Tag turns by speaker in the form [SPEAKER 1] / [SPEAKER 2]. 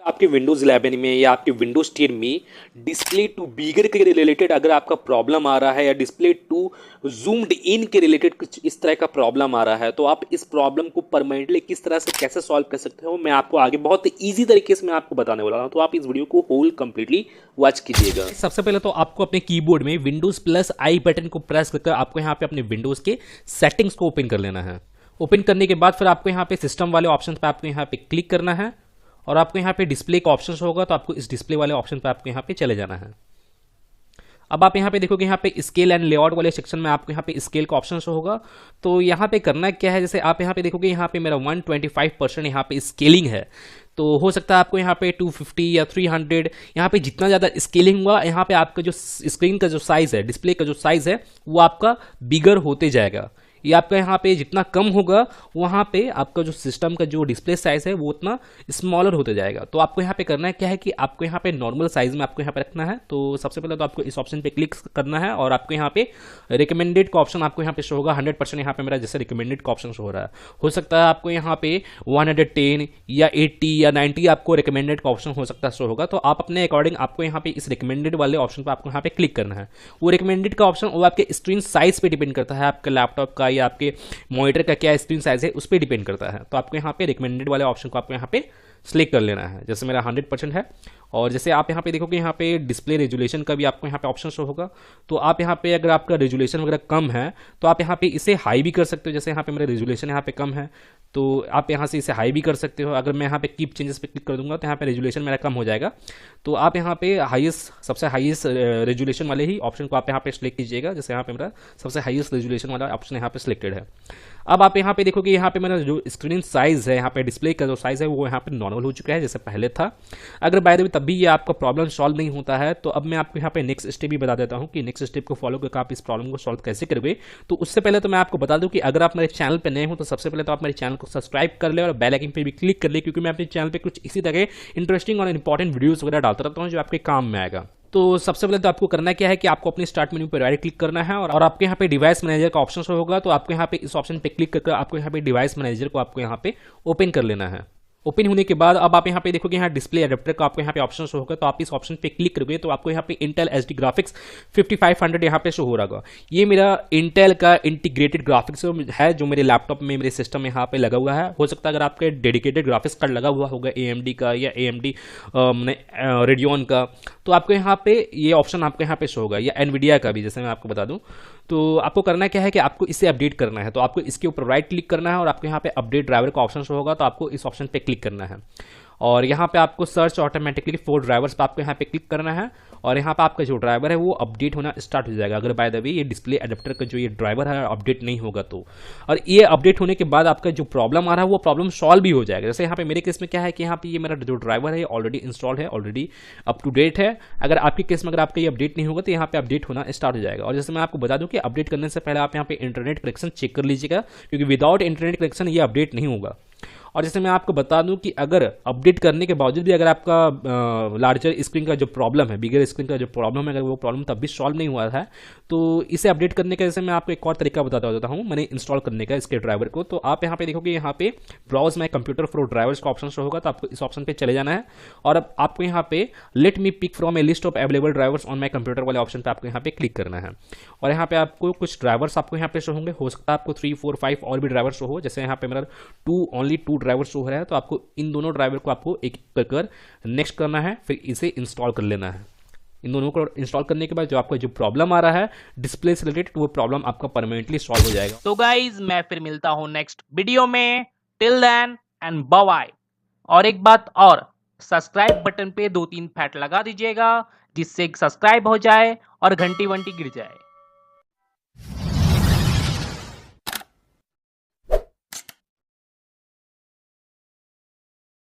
[SPEAKER 1] आपके विंडोज़ 11 में या आपके विंडोज़ 10 में डिस्प्ले टू बिगर के रिलेटेड अगर आपका प्रॉब्लम आ रहा है या डिस्प्ले टू जूम्ड इन के रिलेटेड कुछ इस तरह का प्रॉब्लम आ रहा है, तो आप इस प्रॉब्लम को परमानेंटली किस तरह से कैसे सॉल्व कर सकते हो, मैं आपको आगे बहुत ईजी तरीके से मैं आपको बताने वाला हूँ। तो आप इस वीडियो को होल कंप्लीटली वॉच कीजिएगा।
[SPEAKER 2] सबसे पहले तो आपको अपने कीबोर्ड में विंडोज प्लस आई बटन को प्रेस करके आपको यहाँ पे अपने विंडोज के सेटिंग्स को ओपन कर लेना है। ओपन करने के बाद फिर आपको यहाँ पे सिस्टम वाले ऑप्शन पे आपको यहाँ पे क्लिक करना है और आपको यहाँ पे डिस्प्ले का ऑप्शन होगा, तो आपको इस डिस्प्ले वाले ऑप्शन पे आपको यहाँ पे चले जाना है। अब आप यहाँ पे देखोगे यहाँ पे स्केल एंड लेआउट वाले सेक्शन में आपको यहाँ पे स्केल का ऑप्शन होगा। तो यहाँ पे करना क्या है, जैसे आप यहाँ पे देखोगे यहाँ पे मेरा 125% यहाँ पे स्केलिंग है, तो हो सकता है आपको यहाँ पे 250 या 300 यहाँ पे जितना ज़्यादा स्केलिंग हुआ यहाँ पे आपका जो स्क्रीन का जो साइज़ है, डिस्प्ले का जो साइज़ है वो आपका बिगर होते जाएगा। ये आपका यहाँ पे जितना कम होगा वहाँ पे आपका जो सिस्टम का जो डिस्प्ले साइज है वो उतना स्मॉलर होते जाएगा। तो आपको यहाँ पे करना है क्या है कि आपको यहाँ पे नॉर्मल साइज में आपको यहाँ पे रखना है। तो सबसे पहले तो आपको इस ऑप्शन पे क्लिक करना है और आपको यहाँ पे रिकमेंडेड का ऑप्शन आपको यहाँ पे शो होगा। 100% यहाँ पे मेरा जैसे रिकमेंडेड का ऑप्शन शो हो रहा है, हो सकता है आपको यहाँ पे 110 या 80 या 90 आपको रिकमेंडेड का ऑप्शन हो सकता है शो होगा। तो आप अपने अकॉर्डिंग आपको यहाँ पे इस रिकमेंडेड वाले ऑप्शन पर आपको यहाँ पे क्लिक करना है। वो रिकमेंडेड का ऑप्शन वो आपके स्क्रीन साइज पे डिपेंड करता है, आपके लैपटॉप का या आपके मॉनिटर का क्या स्क्रीन साइज है उस पर डिपेंड करता है। तो आपको यहाँ पे रिकमेंडेड वाले ऑप्शन को आपको यहाँ पे सिलेक्ट कर लेना है। जैसे मेरा 100% है और जैसे आप यहाँ पे देखोगे यहाँ पे डिस्प्ले रेजुलेशन का भी आपको यहाँ पे ऑप्शन शो होगा। तो आप यहाँ पे अगर आपका रेजुलेशन वगैरह कम है तो आप यहाँ पे इसे हाई भी कर सकते हो। जैसे यहाँ पे मेरा रेजुलेशन यहाँ पे कम है तो आप यहाँ से इसे हाई भी कर सकते हो। अगर मैं यहाँ पे कीप चेंजेस पे क्लिक कर दूंगा तो यहाँ पे रेजुलेशन मेरा कम हो जाएगा। तो आप यहाँ पे हाईएस्ट सबसे हाईएस्ट रेजुलेशन वाले ही ऑप्शन को आप यहाँ पे सिलेक्ट कीजिएगा। जैसे यहाँ पे मेरा सबसे हाईएस्ट रेजुलेशन वाला ऑप्शन यहाँ पे सिलेक्टेड है। अब आप यहाँ पे देखोगे यहाँ पे मेरा जो स्क्रीन साइज है, यहाँ पे डिस्प्ले का जो साइज है वो यहाँ पे नॉर्मल हो चुका है जैसे पहले था। अगर बाय द वे तब भी ये आपका प्रॉब्लम सॉल्व नहीं होता है तो अब मैं आपको यहाँ पे नेक्स्ट स्टेप भी बता देता हूँ कि नेक्स्ट स्टेप को फॉलो करके आप इस प्रॉब्लम को सॉल्व कैसे करोगे। तो उससे पहले तो मैं आपको बता दूं कि अगर आप मेरे चैनल पे नए हो तो सबसे पहले तो आप मेरे चैनल को सब्सक्राइब कर ले और बेल आइकन पे भी क्लिक कर ले, क्योंकि मैं अपने चैनल पे कुछ इसी तरह इंटरेस्टिंग और इंपॉर्टेंट वीडियोस वगैरह डालता रहता हूँ जो आपके काम में आएगा। तो सबसे पहले तो आपको करना क्या है कि आपको अपने स्टार्ट मेन्यू पर राइट क्लिक करना है और आपके यहाँ पे डिवाइस मैनेजर का ऑप्शन होगा। तो आपको यहाँ पे इस ऑप्शन पे क्लिक करके आपको यहाँ पे डिवाइस मैनेजर को आपको यहाँ पे ओपन कर लेना है। ओपन होने के बाद अब आप यहाँ पे देखोगे यहाँ डिस्प्ले अडेप्टर का आपको यहाँ पे ऑप्शन शो होगा। तो आप इस ऑप्शन पे क्लिक करोगे तो आपको यहाँ पे इंटेल एचडी ग्राफिक्स 5500 यहाँ पे शो हो रहा होगा। ये मेरा इंटेल का इंटीग्रेटेड ग्राफिक्स है जो मेरे लैपटॉप में मेरे सिस्टम में यहाँ पे लगा हुआ है। हो सकता है अगर आपके डेडिकेटेड ग्राफिक्स कार्ड लगा हुआ होगा AMD का या AMD रेडियन का, तो आपको यहाँ पे ये ऑप्शन आपको यहाँ पे शो होगा, या एनवीडिया का भी जैसे मैं आपको बता दूं। तो आपको करना क्या है कि आपको इसे अपडेट करना है। तो आपको इसके ऊपर राइट क्लिक करना है और आपको यहाँ पे अपडेट ड्राइवर का ऑप्शन शो होगा। तो आपको इस ऑप्शन पे क्लिक करना है और यहाँ पे आपको सर्च ऑटोमेटिकली फॉर ड्राइवर्स पे आपको यहाँ पे क्लिक करना है और यहाँ पे आपका जो ड्राइवर है वो अपडेट होना स्टार्ट हो जाएगा। अगर बाय द वे ये डिस्प्ले अडेप्टर का जो ये ड्राइवर है अपडेट नहीं होगा तो, और ये अपडेट होने के बाद आपका जो प्रॉब्लम आ रहा है वो प्रॉब्लम सॉल्व भी हो जाएगा। जैसे यहाँ पे मेरे केस में क्या है कि यहाँ पे ये मेरा जो ड्राइवर है ऑलरेडी इंस्टॉल है, ऑलरेडी अप टू डेट है। अगर आपके केस में अगर आपका ये अपडेट नहीं होगा तो यहाँ पे अपडेट होना स्टार्ट हो जाएगा। और जैसे मैं आपको बता दूं कि अपडेट करने से पहले आप यहाँ पे इंटरनेट कनेक्शन चेक कर लीजिएगा, क्योंकि विदाउट इंटरनेट कनेक्शन ये अपडेट नहीं होगा। और जैसे मैं आपको बता दूं कि अगर अपडेट करने के बावजूद भी अगर आपका लार्जर स्क्रीन का जो प्रॉब्लम है, बिगर स्क्रीन का जो प्रॉब्लम है, अगर वो प्रॉब्लम तब भी सॉल्व नहीं हुआ है तो इसे अपडेट करने का जैसे मैं आपको एक और तरीका बताता देता हूँ मैंने इंस्टॉल करने का इसके ड्राइवर को। तो आप यहाँ पे देखोगे यहाँ पे browse my computer for drivers का ऑप्शन शो होगा। तो आपको इस ऑप्शन पे चले जाना है और अब आपको यहाँ पे let me pick from a list of available drivers on my computer वाले ऑप्शन पे आपको यहाँ पे क्लिक करना है और यहाँ पे आपको कुछ ड्राइवर्स आपको यहाँ पे शो होंगे। हो सकता है आपको 3, 4, 5 और भी ड्राइवर शो हो। जैसे यहाँ पे मेरा ओनली 2 ड्राइवर शो हो रहा है। तो आपको इन दोनों ड्राइवर को आपको एक कर नेक्स्ट करना है, फिर इसे इंस्टॉल कर लेना है। इन दोनों को इंस्टॉल करने के बाद जो आपका जो प्रॉब्लम आ रहा है डिस्प्ले से रिलेटेड वो प्रॉब्लम आपका परमानेंटली सॉल्व हो जाएगा।
[SPEAKER 3] तो गाइज मैं फिर मिलता हूं नेक्स्ट वीडियो में। Till then and bye bye. और एक बात और, सब्सक्राइब बटन पे 2-3 फैट लगा दीजिएगा जिससे सब्सक्राइब हो जाए और घंटी वंटी गिर जाए।